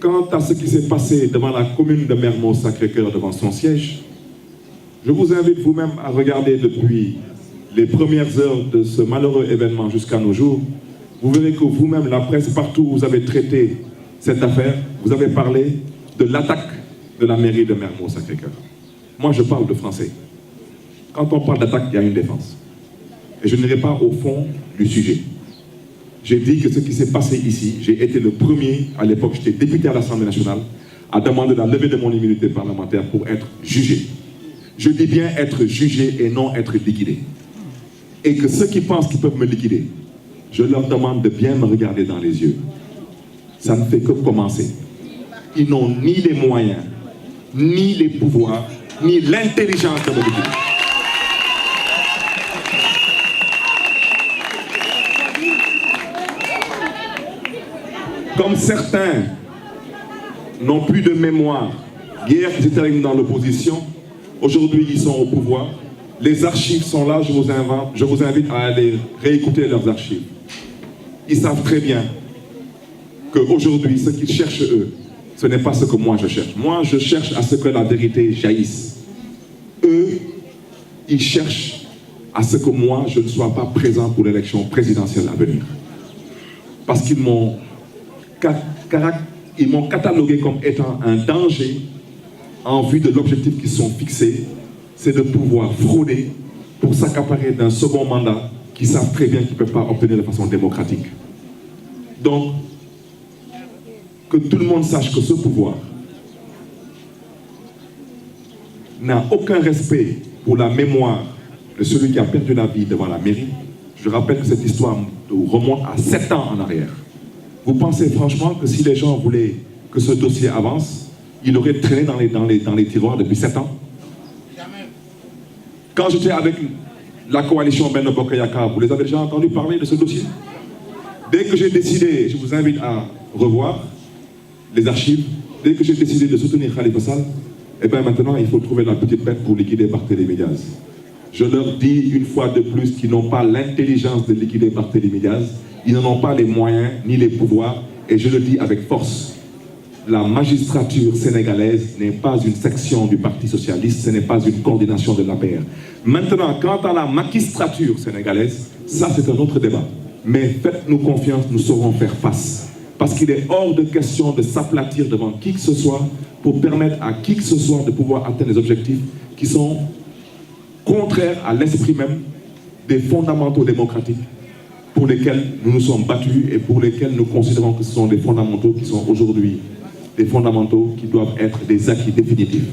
Quant à ce qui s'est passé devant la commune de Mermoz-Sacré-Cœur, devant son siège, je vous invite vous-même à regarder depuis les premières heures de ce malheureux événement jusqu'à nos jours. Vous verrez que vous-même, la presse, partout où vous avez traité cette affaire, vous avez parlé de l'attaque de la mairie de Mermoz-Sacré-Cœur. Moi, je parle de français. Quand on parle d'attaque, il y a une défense. Et je n'irai pas au fond du sujet. J'ai dit que ce qui s'est passé ici, j'ai été le premier, à l'époque, j'étais député à l'Assemblée nationale, à demander la levée de mon immunité parlementaire pour être jugé. Je dis bien être jugé et non être liquidé. Et que ceux qui pensent qu'ils peuvent me liquider, je leur demande de bien me regarder dans les yeux. Ça ne fait que commencer. Ils n'ont ni les moyens, ni les pouvoirs, ni l'intelligence de me liquider. Comme certains n'ont plus de mémoire, hier ils étaient dans l'opposition, aujourd'hui ils sont au pouvoir, les archives sont là, je vous invite à aller réécouter leurs archives. Ils savent très bien qu'aujourd'hui, ce qu'ils cherchent eux, ce n'est pas ce que moi je cherche. Moi je cherche à ce que la vérité jaillisse. Eux, ils cherchent à ce que moi je ne sois pas présent pour l'élection présidentielle à venir. Parce qu'ils m'ont catalogué comme étant un danger en vue de l'objectif qu'ils sont fixés, c'est de pouvoir frauder pour s'accaparer d'un second mandat qu'ils savent très bien qu'ils ne peuvent pas obtenir de façon démocratique. Donc, que tout le monde sache que ce pouvoir n'a aucun respect pour la mémoire de celui qui a perdu la vie devant la mairie. Je rappelle que cette histoire remonte à 7 ans en arrière. Vous pensez franchement que si les gens voulaient que ce dossier avance, il aurait traîné dans les tiroirs depuis 7 ans? Quand j'étais avec la coalition Benno Bokk Yakaar, vous les avez déjà entendu parler de ce dossier? Dès que j'ai décidé, je vous invite à revoir les archives, dès que j'ai décidé de soutenir Khalifa Sall, et bien maintenant il faut trouver la petite bête pour liquider Barthélémy Diaz. Je leur dis une fois de plus qu'ils n'ont pas l'intelligence de liquider Barthélémy Diaz, ils n'en ont pas les moyens ni les pouvoirs, et je le dis avec force. La magistrature sénégalaise n'est pas une section du Parti socialiste, ce n'est pas une coordination de l'APR. Maintenant, quant à la magistrature sénégalaise, ça c'est un autre débat. Mais faites-nous confiance, nous saurons faire face. Parce qu'il est hors de question de s'aplatir devant qui que ce soit pour permettre à qui que ce soit de pouvoir atteindre les objectifs qui sont contraires à l'esprit même des fondamentaux démocratiques pour lesquels nous nous sommes battus et pour lesquels nous considérons que ce sont des fondamentaux qui sont aujourd'hui des fondamentaux qui doivent être des acquis définitifs.